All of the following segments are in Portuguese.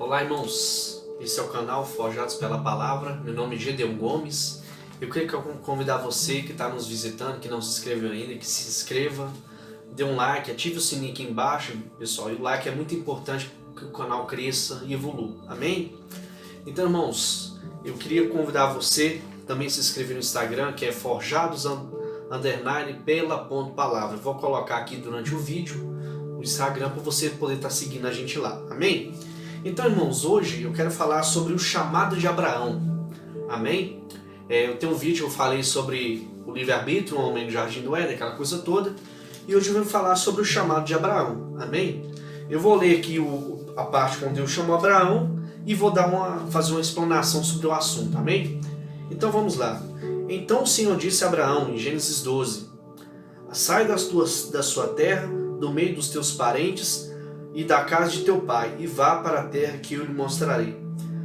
Olá, irmãos, esse é o canal Forjados pela Palavra. Meu nome é Gedeon Gomes. Eu queria convidar você que está nos visitando, que não se inscreveu ainda, que se inscreva, dê um like, ative o sininho aqui embaixo, pessoal. E o like é muito importante para que o canal cresça e evolua, amém? Então, irmãos, eu queria convidar você também a se inscrever no Instagram, que é forjados_pela.palavra. Vou colocar aqui durante o vídeo o Instagram para você poder estar seguindo a gente lá, amém? Então, irmãos, hoje eu quero falar sobre o chamado de Abraão, amém? Eu tenho um vídeo que eu falei sobre o livre-arbítrio, o homem do jardim do Éden, aquela coisa toda, e hoje eu vou falar sobre o chamado de Abraão, amém? Eu vou ler aqui a parte quando Deus chamou Abraão e vou fazer uma explanação sobre o assunto, amém? Então vamos lá. Então o Senhor disse a Abraão, em Gênesis 12, sai da sua terra, do meio dos teus parentes e da casa de teu pai, e vá para a terra que eu lhe mostrarei.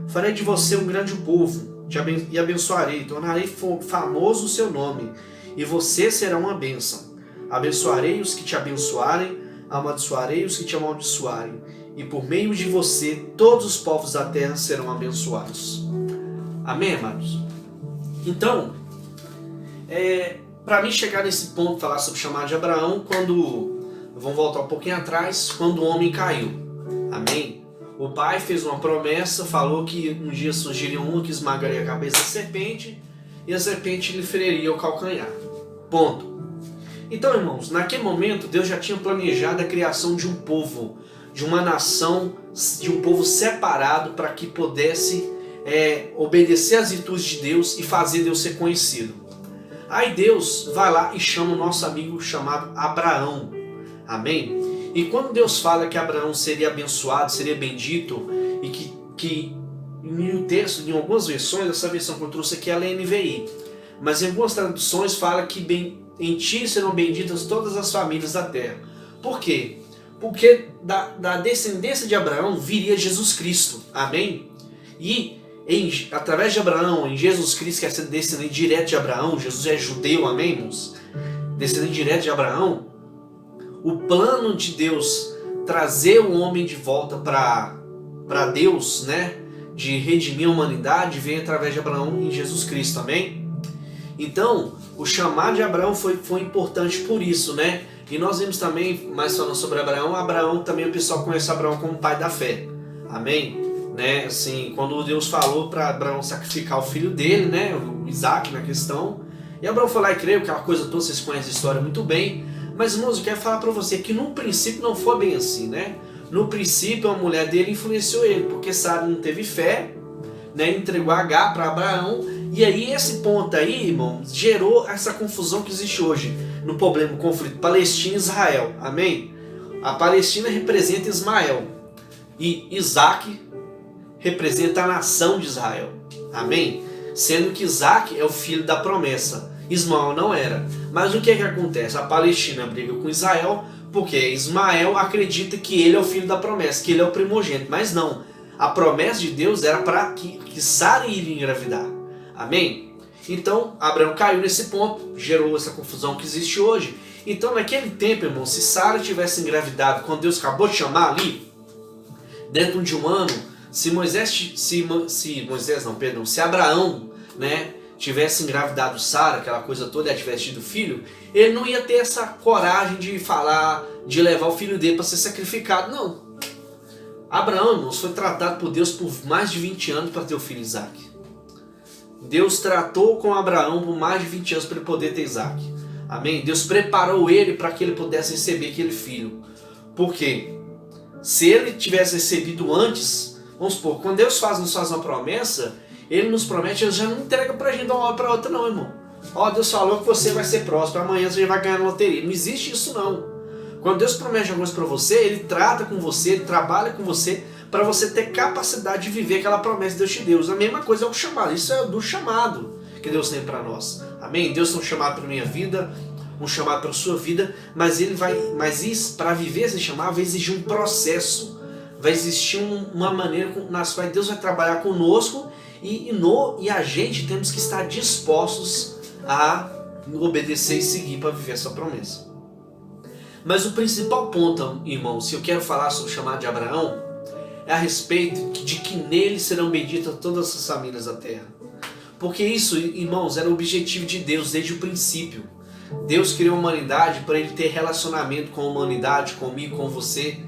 Farei de você um grande povo, e abençoarei, tornarei famoso o seu nome, e você será uma bênção. Abençoarei os que te abençoarem, amaldiçoarei os que te amaldiçoarem, e por meio de você todos os povos da terra serão abençoados. Amém, amados? Então, para mim chegar nesse ponto, falar sobre o chamado de Abraão, vamos voltar um pouquinho atrás, quando o homem caiu. Amém? O pai fez uma promessa, falou que um dia surgiria um que esmagaria a cabeça da serpente e a serpente lhe feriria o calcanhar. Ponto. Então, irmãos, naquele momento Deus já tinha planejado a criação de um povo, de uma nação, de um povo separado para que pudesse obedecer às virtudes de Deus e fazer Deus ser conhecido. Aí Deus vai lá e chama o nosso amigo chamado Abraão. Amém? E quando Deus fala que Abraão seria abençoado, seria bendito, e que em texto, em algumas versões, essa versão que eu trouxe aqui ela é NVI, mas em algumas traduções fala que em ti serão benditas todas as famílias da terra. Por quê? Porque da descendência de Abraão viria Jesus Cristo. Amém? E através de Abraão, em Jesus Cristo, que é descendente direto de Abraão, Jesus é judeu, amém, irmãos? Descendente direto de Abraão, o plano de Deus trazer o homem de volta para Deus, né, de redimir a humanidade, vem através de Abraão em Jesus Cristo, amém? Então, o chamado de Abraão foi importante por isso, né? E nós vimos também, mais falando sobre Abraão também o pessoal conhece Abraão como pai da fé, amém? Né? Assim, quando Deus falou para Abraão sacrificar o filho dele, né, o Isaac na questão, e Abraão foi lá e creu, aquela coisa toda, vocês conhecem a história muito bem. Mas, irmãos, eu quero falar para você que no princípio não foi bem assim, né? No princípio a mulher dele influenciou ele, porque Sara não teve fé, né? Entregou Agar para Abraão, e aí esse ponto aí, irmão, gerou essa confusão que existe hoje no problema, conflito Palestina e Israel, amém? A Palestina representa Ismael e Isaac representa a nação de Israel, amém? Sendo que Isaac é o filho da promessa, Ismael não era. Mas o que acontece? A Palestina briga com Israel porque Ismael acredita que ele é o filho da promessa, que ele é o primogênito. Mas não, a promessa de Deus era para que Sara iria engravidar. Amém? Então Abraão caiu nesse ponto, gerou essa confusão que existe hoje. Então naquele tempo, irmão, se Sara tivesse engravidado quando Deus acabou de chamar ali, dentro de um ano, se Abraão, né, tivesse engravidado Sara, aquela coisa toda, e tivesse tido filho, ele não ia ter essa coragem de falar, de levar o filho dele para ser sacrificado, não. Abraão, irmãos, foi tratado por Deus por mais de 20 anos para ter o filho Isaac. Deus tratou com Abraão por mais de 20 anos para ele poder ter Isaac. Amém? Deus preparou ele para que ele pudesse receber aquele filho. Por quê? Se ele tivesse recebido antes, vamos supor, quando Deus nos faz uma promessa, Ele nos promete, Ele já não entrega pra gente de uma hora pra outra não, irmão. Ó, Deus falou que você vai ser próspero, amanhã você vai ganhar na loteria. Não existe isso não. Quando Deus promete alguma coisa pra você, Ele trata com você, Ele trabalha com você, para você ter capacidade de viver aquela promessa que Deus te deu. A mesma coisa é o chamado, isso é do chamado que Deus tem para nós. Amém? Deus tem um chamado para minha vida, um chamado para a sua vida, mas isso, para viver esse chamado, vai exigir um processo, vai existir uma maneira nas quais Deus vai trabalhar conosco. E a gente temos que estar dispostos a obedecer e seguir para viver essa promessa. Mas o principal ponto, irmãos, se eu quero falar sobre o chamado de Abraão, é a respeito de que nele serão benditas todas as famílias da terra. Porque isso, irmãos, era o objetivo de Deus desde o princípio. Deus criou a humanidade para ele ter relacionamento com a humanidade, comigo, com você.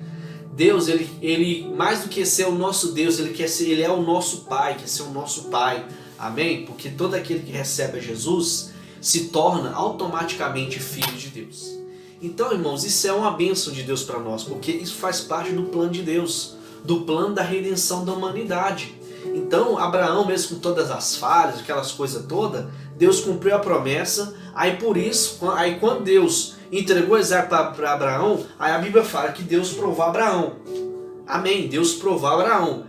Deus, ele mais do que ser o nosso Deus, ele é o nosso Pai, quer ser o nosso Pai. Amém? Porque todo aquele que recebe a Jesus se torna automaticamente filho de Deus. Então, irmãos, isso é uma bênção de Deus para nós, porque isso faz parte do plano de Deus, do plano da redenção da humanidade. Então, Abraão, mesmo com todas as falhas, aquelas coisas todas, Deus cumpriu a promessa. Aí por isso, quando Deus entregou Isaac para Abraão, aí a Bíblia fala que Deus provou Abraão. Amém? Deus provou Abraão.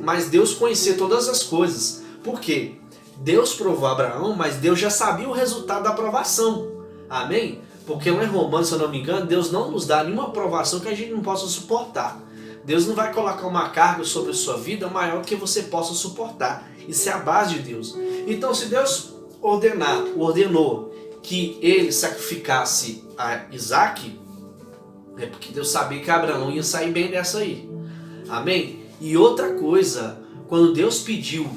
Mas Deus conhecia todas as coisas. Por quê? Deus provou Abraão, mas Deus já sabia o resultado da aprovação. Amém? Porque lá em Romanos, se eu não me engano, Deus não nos dá nenhuma aprovação que a gente não possa suportar. Deus não vai colocar uma carga sobre a sua vida maior do que você possa suportar. Isso é a base de Deus. Então, se Deus ordenou que ele sacrificasse a Isaac, é porque Deus sabia que Abraão ia sair bem dessa aí. Amém? E outra coisa, quando Deus pediu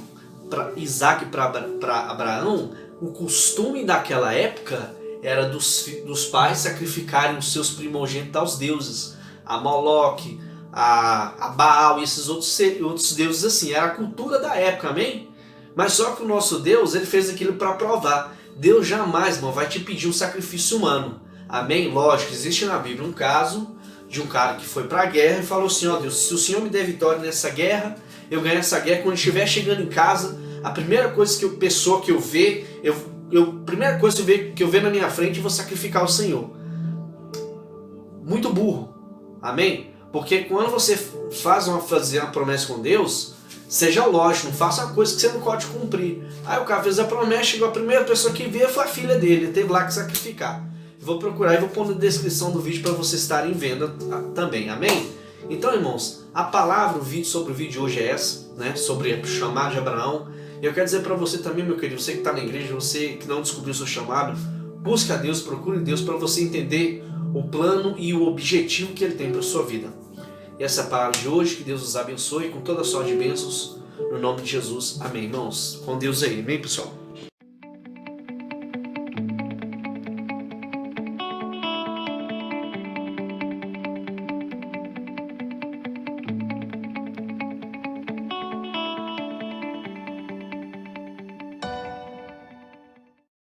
para Isaac para Abraão, o costume daquela época era dos pais sacrificarem os seus primogênitos aos deuses, a Moloque, a Baal e esses outros deuses assim. Era a cultura da época, amém? Mas só que o nosso Deus, ele fez aquilo para provar. Deus jamais, irmão, vai te pedir um sacrifício humano. Amém? Lógico, existe na Bíblia um caso de um cara que foi para a guerra e falou assim: ó Deus, se o Senhor me der vitória nessa guerra, eu ganho essa guerra. Quando estiver chegando em casa, a primeira coisa que eu ver, primeira coisa que eu ver na minha frente, eu vou sacrificar o Senhor. Muito burro. Amém? Porque quando você fazer uma promessa com Deus, seja lógico, não faça uma coisa que você não pode cumprir. Aí o cara fez a promessa, chegou a primeira pessoa que veio foi a filha dele, ele teve lá que sacrificar. Eu vou procurar e vou pôr na descrição do vídeo para vocês estarem vendo também, amém? Então, irmãos, a palavra sobre o vídeo de hoje é essa, né? Sobre o chamado de Abraão. E eu quero dizer para você também, meu querido, você que está na igreja, você que não descobriu o seu chamado, busque a Deus, procure Deus para você entender o plano e o objetivo que Ele tem para a sua vida. E essa é a palavra de hoje, que Deus os abençoe com toda a sorte de bênçãos, no nome de Jesus. Amém, irmãos. Com Deus aí, amém, pessoal?